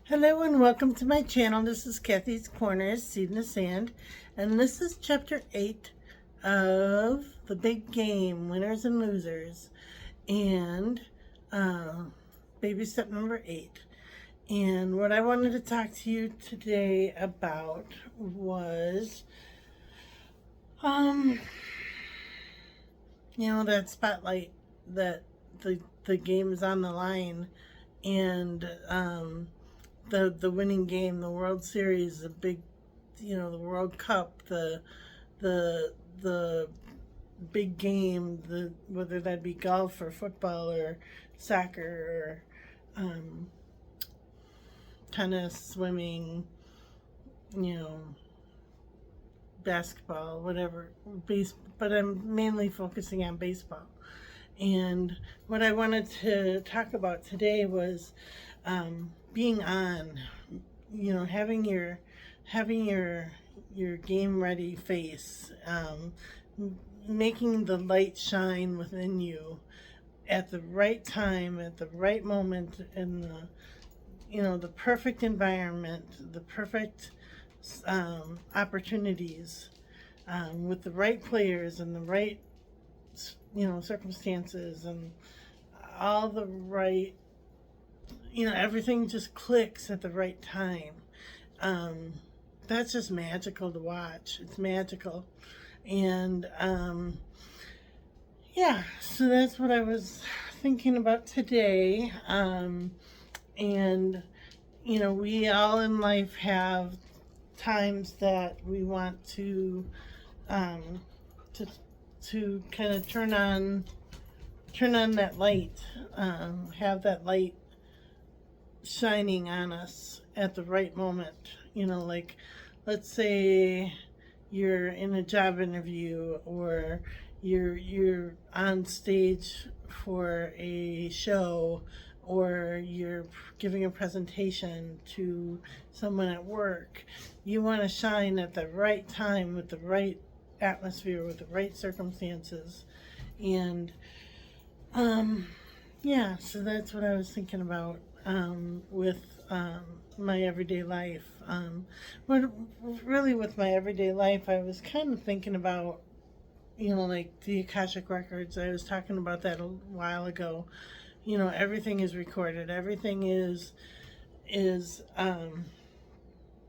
Hello and welcome to my channel. This is Kathy's Corners, Seed in the Sand, and this is chapter 8 of The Big Game, Winners and Losers, and baby step number 8. And what I wanted to talk to you today about was, that spotlight that the game is on the line, and the winning game, the World Series, the big, the World Cup, the big game, whether that be golf or football or soccer or tennis, swimming, you know, basketball, whatever, but I'm mainly focusing on baseball. And what I wanted to talk about today was being on, having your game ready face, making the light shine within you at the right time, at the right moment, in the perfect environment, the perfect opportunities, with the right players and the right circumstances, and all the right, everything just clicks at the right time. That's just magical to watch. It's magical. And so that's what I was thinking about today. And we all in life have times that we want to to kind of turn on that light, have that light shining on us at the right moment. Like, let's say you're in a job interview, or you're on stage for a show, or you're giving a presentation to someone at work. You want to shine at the right time, with the right atmosphere, with the right circumstances. And so that's what I was thinking about with my everyday life. But really, with my everyday life, I was kind of thinking about, like the Akashic Records. I was talking about that a while ago. Everything is recorded. Everything is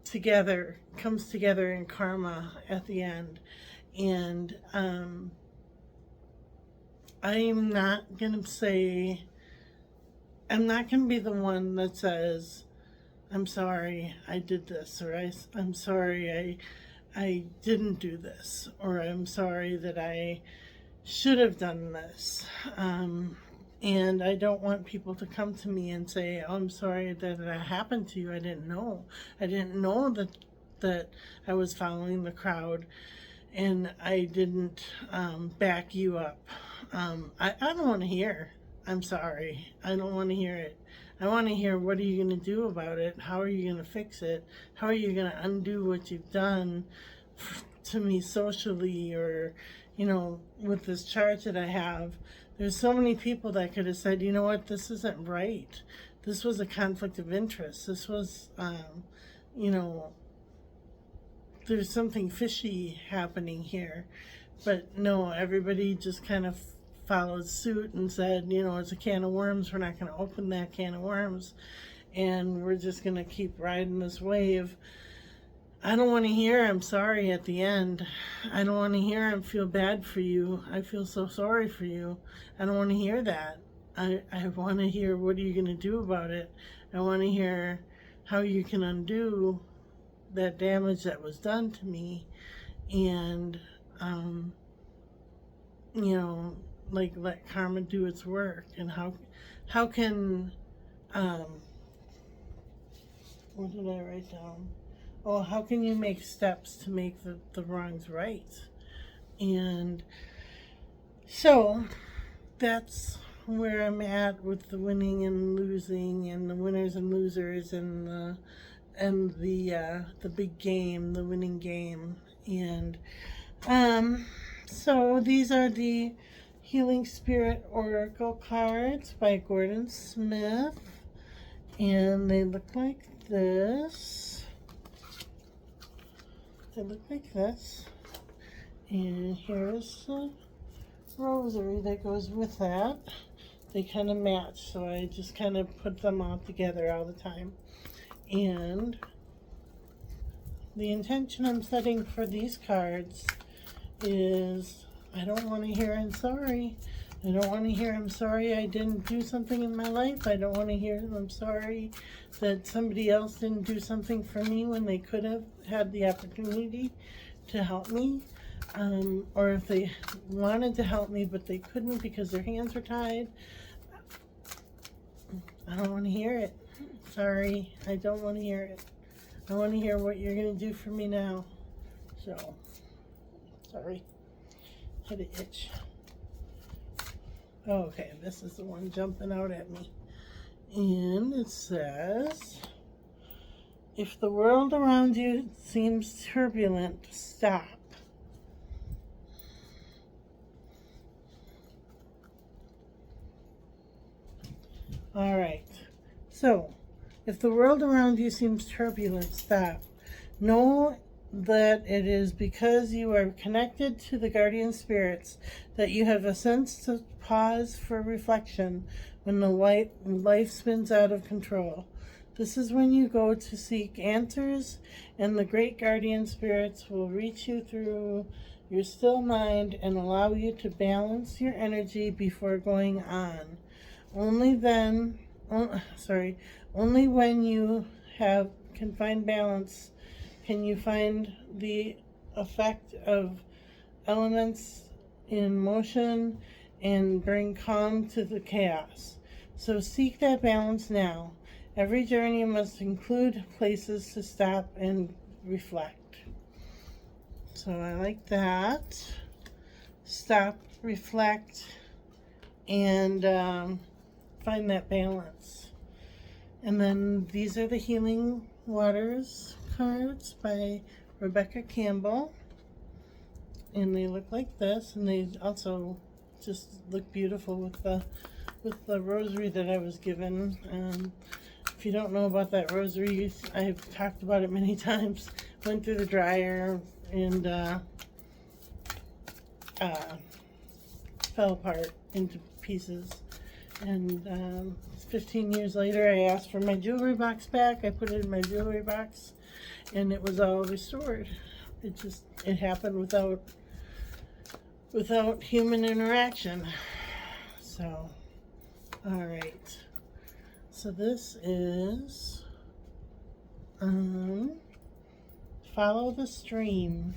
together, comes together in karma at the end. And I'm not going to be the one that says, I'm sorry I did this, or I'm sorry I didn't do this, or I'm sorry that I should have done this. And I don't want people to come to me and say, oh, I'm sorry that happened to you. I didn't know. I didn't know that I was following the crowd, and I didn't back you up. I don't want to hear, I'm sorry. I don't want to hear it. I want to hear, what are you going to do about it? How are you going to fix it? How are you going to undo what you've done to me socially, or, with this charge that I have? There's so many people that could have said, you know what, this isn't right. This was a conflict of interest. This was, there's something fishy happening here. But no, everybody just kind of followed suit and said, it's a can of worms. We're not going to open that can of worms. And we're just going to keep riding this wave. I don't want to hear, I'm sorry at the end. I don't want to hear, I feel bad for you. I feel so sorry for you. I don't want to hear that. I want to hear, what are you going to do about it? I want to hear how you can undo that damage that was done to me. And, like, let karma do its work. And how can, what did I write down? Oh, how can you make steps to make the wrongs right? And so that's where I'm at with the winning and losing, and the winners and losers, and the big game, the winning game. And so these are the Healing Spirit Oracle cards by Gordon Smith. And they look like this. They look like this. And here's the rosary that goes with that. They kind of match, so I just kind of put them all together all the time. And the intention I'm setting for these cards is I don't want to hear I'm sorry. I don't want to hear I'm sorry I didn't do something in my life. I don't want to hear I'm sorry that somebody else didn't do something for me when they could have had the opportunity to help me. Or if they wanted to help me but they couldn't because their hands were tied. I don't want to hear it. Sorry, I don't want to hear it. I want to hear what you're going to do for me now. So, sorry. Had an itch. Okay, this is the one jumping out at me. And it says, if the world around you seems turbulent, stop. All right. So, if the world around you seems turbulent, stop. Know that it is because you are connected to the guardian spirits that you have a sense to pause for reflection when the life spins out of control. This is when you go to seek answers, and the great guardian spirits will reach you through your still mind and allow you to balance your energy before going on. Only when you can find balance can you find the effect of elements in motion and bring calm to the chaos. So seek that balance now. Every journey must include places to stop and reflect. So I like that. Stop, reflect, and find that balance. And then these are the Healing Waters cards by Rebecca Campbell. And they look like this, and they also just look beautiful with the rosary that I was given. If you don't know about that rosary, I've talked about it many times. Went through the dryer and fell apart into pieces. And 15 years later, I asked for my jewelry box back. I put it in my jewelry box, and it was all restored. It happened without human interaction. So, all right. So this is follow the stream.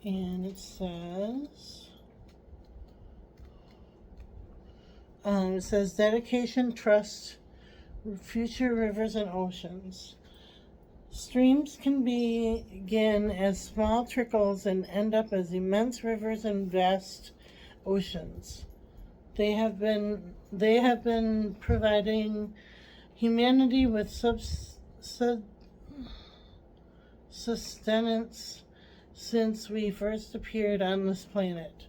And it says dedication, trust, future rivers and oceans. Streams can begin as small trickles and end up as immense rivers and vast oceans. They have been providing humanity with sustenance since we first appeared on this planet.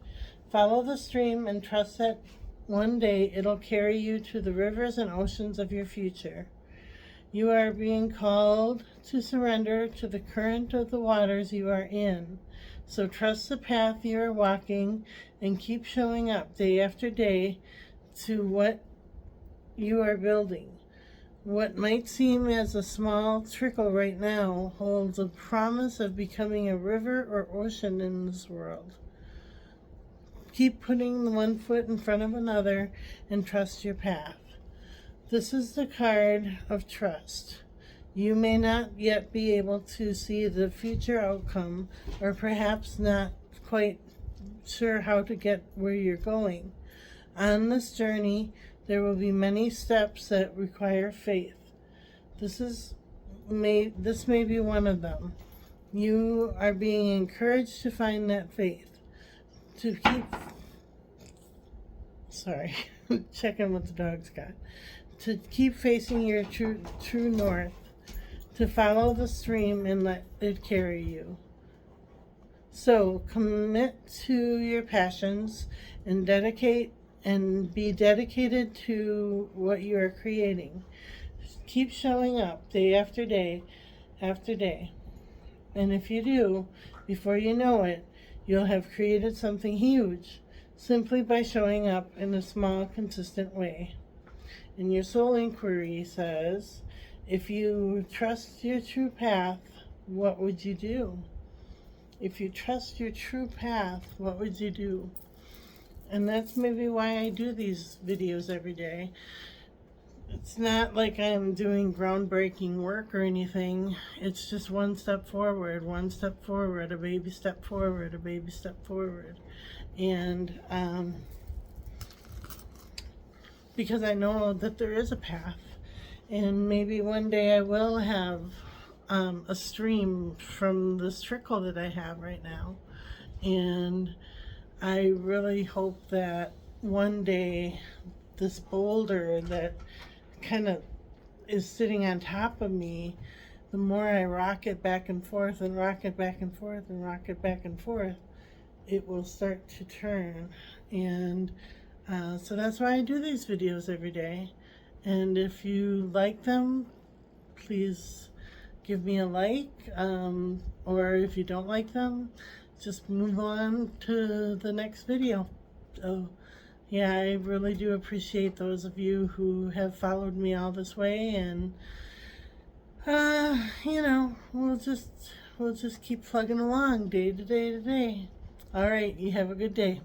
Follow the stream and trust that one day it'll carry you to the rivers and oceans of your future. You are being called to surrender to the current of the waters you are in. So trust the path you are walking and keep showing up day after day to what you are building. What might seem as a small trickle right now holds a promise of becoming a river or ocean in this world. Keep putting the one foot in front of another and trust your path. This is the card of trust. You may not yet be able to see the future outcome, or perhaps not quite sure how to get where you're going. On this journey, there will be many steps that require faith. This may be one of them. You are being encouraged to find that faith. To keep, checking what the dog's got. To keep facing your true north. To follow the stream and let it carry you. So commit to your passions and dedicate and be dedicated to what you are creating. Keep showing up day after day after day. And if you do, before you know it, you'll have created something huge simply by showing up in a small, consistent way. And your soul inquiry says, if you trust your true path, what would you do? If you trust your true path, what would you do? And that's maybe why I do these videos every day. It's not like I'm doing groundbreaking work or anything. It's just one step forward, a baby step forward, a baby step forward. And because I know that there is a path. And maybe one day I will have a stream from this trickle that I have right now. And I really hope that one day this boulder that kind of is sitting on top of me, the more I rock it back and forth and rock it back and forth and rock it back and forth, it will start to turn. And so that's why I do these videos every day. And if you like them, please give me a like, or if you don't like them, just move on to the next video. So yeah, I really do appreciate those of you who have followed me all this way, and you know, we'll just keep plugging along day to day to day. All right, you have a good day.